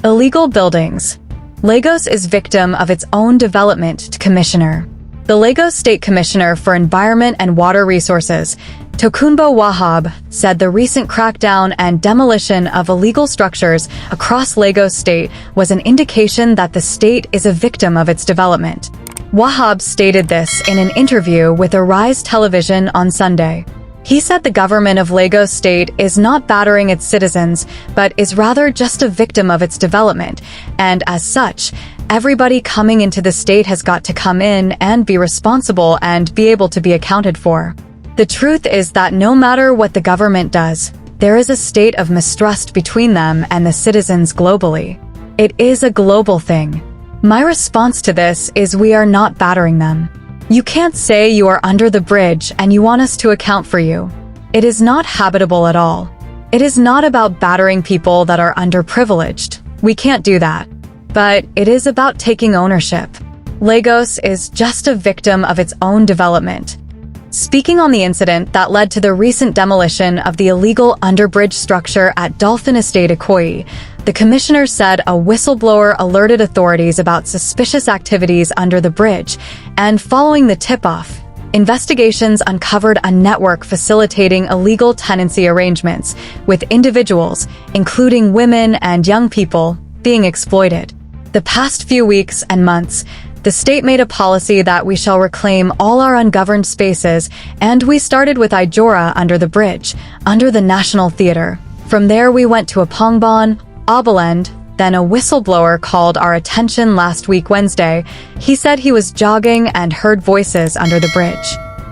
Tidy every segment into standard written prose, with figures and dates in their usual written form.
Illegal buildings. Lagos is victim of its own development, Commissioner. The Lagos State Commissioner for Environment and Water Resources, Tokunbo Wahab, said the recent crackdown and demolition of illegal structures across Lagos State was an indication that the state is a victim of its development. Wahab stated this in an interview with Arise Television on Sunday. He said the government of Lagos State is not battering its citizens, but is rather just a victim of its development, and as such, everybody coming into the state has got to come in and be responsible and be able to be accounted for. The truth is that no matter what the government does, there is a state of mistrust between them and the citizens globally. It is a global thing. My response to this is we are not battering them. You can't say you are under the bridge and you want us to account for you. It is not habitable at all. It is not about battering people that are underprivileged. We can't do that. But it is about taking ownership. Lagos is just a victim of its own development. Speaking on the incident that led to the recent demolition of the illegal underbridge structure at Dolphin Estate Ikoyi, the commissioner said a whistleblower alerted authorities about suspicious activities under the bridge, and following the tip-off, investigations uncovered a network facilitating illegal tenancy arrangements, with individuals, including women and young people, being exploited. The past few weeks and months, the state made a policy that we shall reclaim all our ungoverned spaces, and we started with Ijora under the bridge, under the National Theatre. From there we went to Apongbon, Obalend, then a whistleblower called our attention last week Wednesday. He said he was jogging and heard voices under the bridge.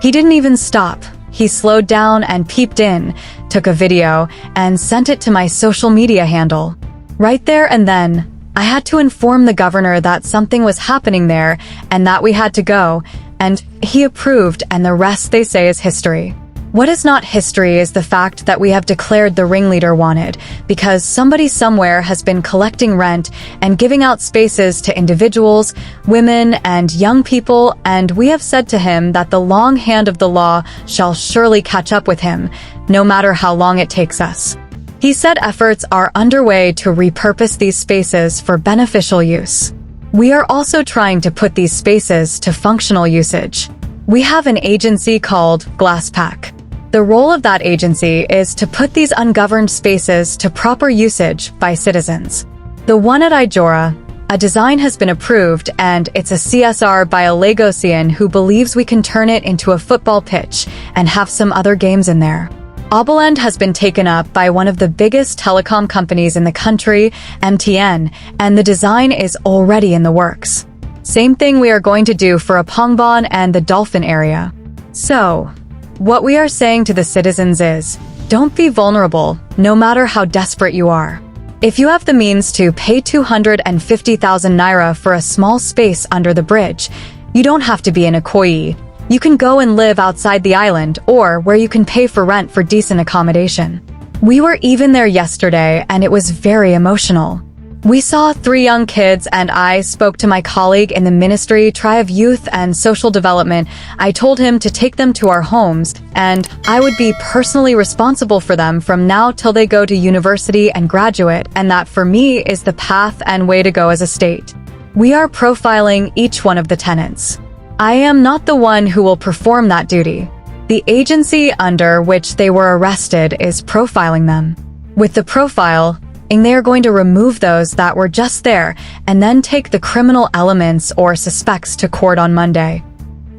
He didn't even stop. He slowed down and peeped in, took a video, and sent it to my social media handle. Right there and then, I had to inform the governor that something was happening there and that we had to go, and he approved, and the rest they say is history. What is not history is the fact that we have declared the ringleader wanted, because somebody somewhere has been collecting rent and giving out spaces to individuals, women, and young people, and we have said to him that the long hand of the law shall surely catch up with him, no matter how long it takes us. He said efforts are underway to repurpose these spaces for beneficial use. We are also trying to put these spaces to functional usage. We have an agency called Glasspack. The role of that agency is to put these ungoverned spaces to proper usage by citizens. The one at Ijora, a design has been approved, and it's a CSR by a Lagosian who believes we can turn it into a football pitch and have some other games in there. Obalend has been taken up by one of the biggest telecom companies in the country, MTN, and the design is already in the works. Same thing we are going to do for Apongbon and the Dolphin area. So, what we are saying to the citizens is, don't be vulnerable, no matter how desperate you are. If you have the means to pay 250,000 naira for a small space under the bridge, you don't have to be in Ikoyi. You can go and live outside the island, or where you can pay for rent for decent accommodation. We were even there yesterday, and it was very emotional. We saw 3 young kids, and I spoke to my colleague in the Ministry of Youth and Social Development. I told him to take them to our homes, and I would be personally responsible for them from now till they go to university and graduate, and that for me is the path and way to go as a state. We are profiling each one of the tenants. I am not the one who will perform that duty. The agency under which they were arrested is profiling them. With the profile, they are going to remove those that were just there and then take the criminal elements or suspects to court on Monday.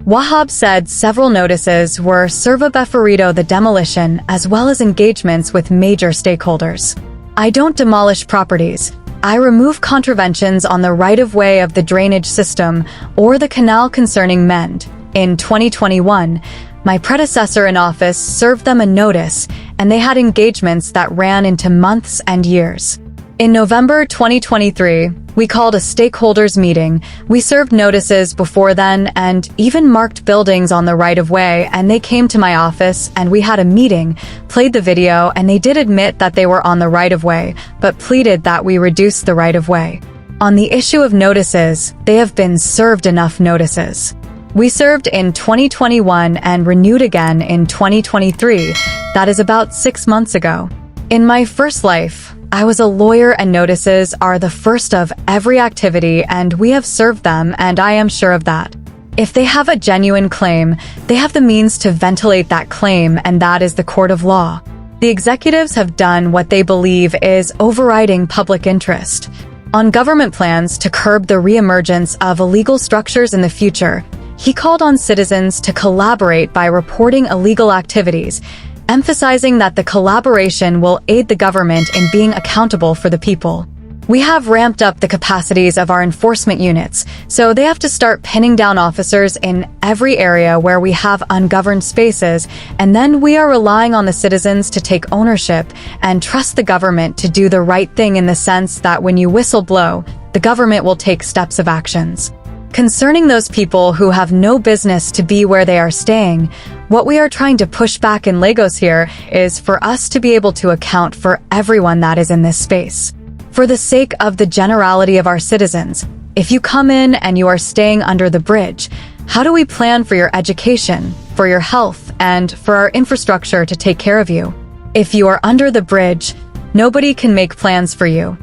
Wahab said several notices were referido the demolition as well as engagements with major stakeholders. I don't demolish properties. I remove contraventions on the right-of-way of the drainage system or the canal concerning mend. In 2021, my predecessor in office served them a notice, and they had engagements that ran into months and years. In November 2023, we called a stakeholders meeting. We served notices before then and even marked buildings on the right-of-way, and they came to my office and we had a meeting, played the video, and they did admit that they were on the right-of-way, but pleaded that we reduce the right-of-way. On the issue of notices, they have been served enough notices. We served in 2021 and renewed again in 2023. That is about 6 months ago. In my first life, I was a lawyer and notices are the first of every activity and we have served them and I am sure of that. If they have a genuine claim, they have the means to ventilate that claim and that is the court of law. The executives have done what they believe is overriding public interest. On government plans to curb the reemergence of illegal structures in the future, he called on citizens to collaborate by reporting illegal activities, emphasizing that the collaboration will aid the government in being accountable for the people. We have ramped up the capacities of our enforcement units, so they have to start pinning down officers in every area where we have ungoverned spaces, and then we are relying on the citizens to take ownership and trust the government to do the right thing in the sense that when you whistle blow, the government will take steps of actions. Concerning those people who have no business to be where they are staying, what we are trying to push back in Lagos here is for us to be able to account for everyone that is in this space. For the sake of the generality of our citizens, if you come in and you are staying under the bridge, how do we plan for your education, for your health, and for our infrastructure to take care of you? If you are under the bridge, nobody can make plans for you.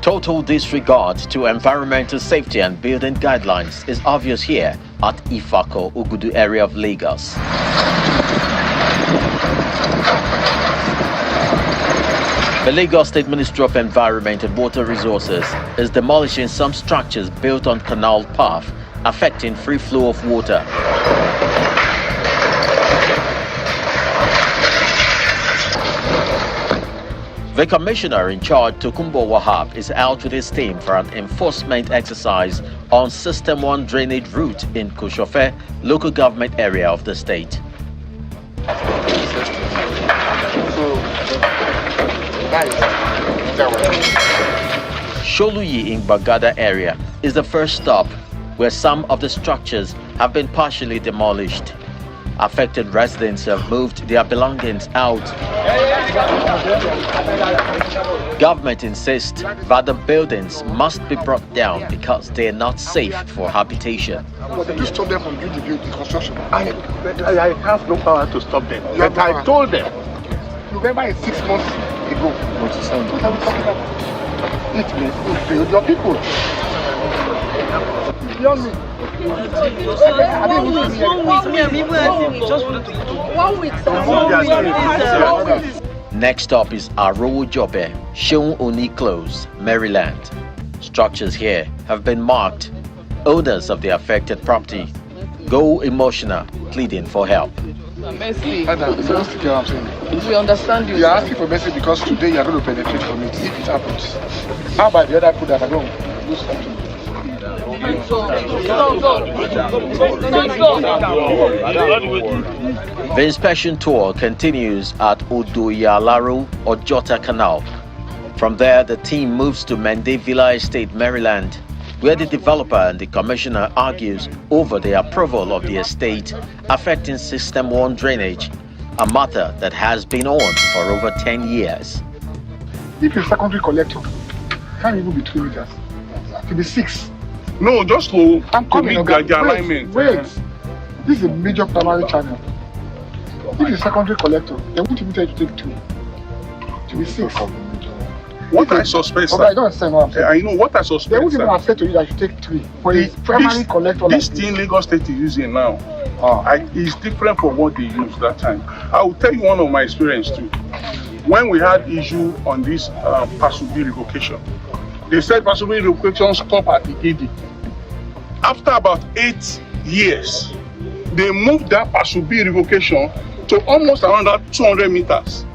Total disregard to environmental safety and building guidelines is obvious here at Ifako, Ogudu area of Lagos. The Lagos State Ministry of Environment and Water Resources is demolishing some structures built on canal path, affecting free flow of water. The commissioner in charge, Tokunbo Wahab, is out with his team for an enforcement exercise on System 1 drainage route in Kushofe, local government area of the state. Sholuyi in Bagada area is the first stop where some of the structures have been partially demolished. Affected residents have moved their belongings out. Government insists that the buildings must be brought down because they are not safe for habitation. You stop them from doing the construction. I have no power to stop them. But I told them. Remember in 6 months ago. What are we talking about? It means you build your people. Beyond me. Next up is Arowo Jobe, Sheung Oni Close, Maryland. Structures here have been marked. Owners of the affected property go emotional, pleading for help. Mercy. We understand you. You are asking for mercy because today you are going to benefit from it if it happens. How about the other people that are going to do something? The inspection tour continues at Odoyalaro or Jota Canal. From there, the team moves to Mende Villa Estate, Maryland, where the developer and the commissioner argues over the approval of the estate affecting System 1 drainage, a matter that has been on for over 10 years. If a secondary collector can't even be 2 meters, it will be 6. No, just to coming meet the alignment. Wait. This is a major primary channel. If it's a secondary collector, they won't even tell you to take 2. It will be 6. What I suspect, I don't understand what I'm saying. I know what I suspect. They won't even have said to you that you take 3. For a primary collector like this thing Lagos State is using now, is different from what they used that time. I will tell you one of my experience too. When we had issue on this Pasubi revocation, they said Pasubi revocation stop at the ED. After about 8 years, they moved that Pasubi revocation to almost around 200 meters.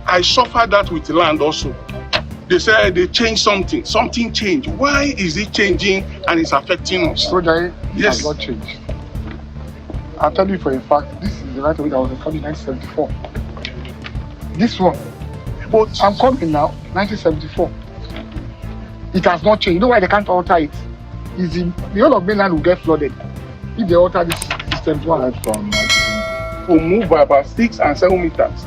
I suffered that with land also. They said they changed something. Something changed. Why is it changing and it's affecting us? So that yes. Has not changed. I'll tell you for a fact, this is the right way that was recorded in 1974. This one. But I'm coming now, 1974. It has not changed. You know why they can't alter it? The whole of mainland will get flooded if they alter this system to one. To move by about 6 and 7 meters.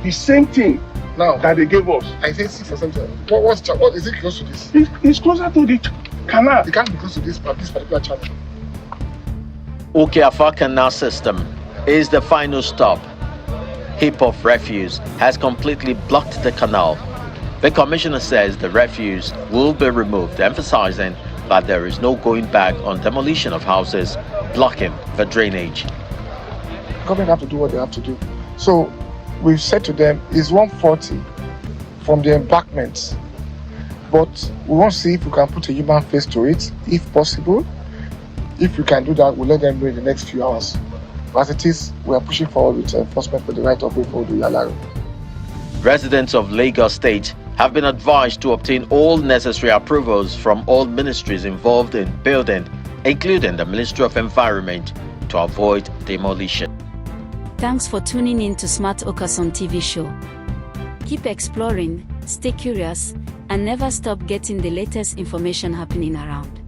The same thing now that they gave us. I say 6 or 7 meters. What is it close to this? It's closer to the canal. It can't be close to this particular channel. Okeafa Canal System is the final stop. Heap of refuse has completely blocked the canal. The commissioner says the refuse will be removed, emphasizing that there is no going back on demolition of houses blocking the drainage. Government have to do what they have to do. So we've said to them, it's 140 from the embankments, but we want to see if we can put a human face to it, if possible. If we can do that, we'll let them know in the next few hours. As it is, we are pushing forward with enforcement for the right of way for Uduyalaru. Residents of Lagos State have been advised to obtain all necessary approvals from all ministries involved in building, including the Ministry of Environment, to avoid demolition. Thanks for tuning in to Smart Okason TV show. Keep exploring, stay curious, and never stop getting the latest information happening around.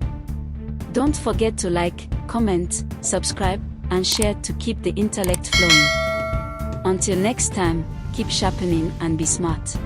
Don't forget to like, comment, subscribe, and share to keep the intellect flowing. Until next time, keep sharpening and be smart.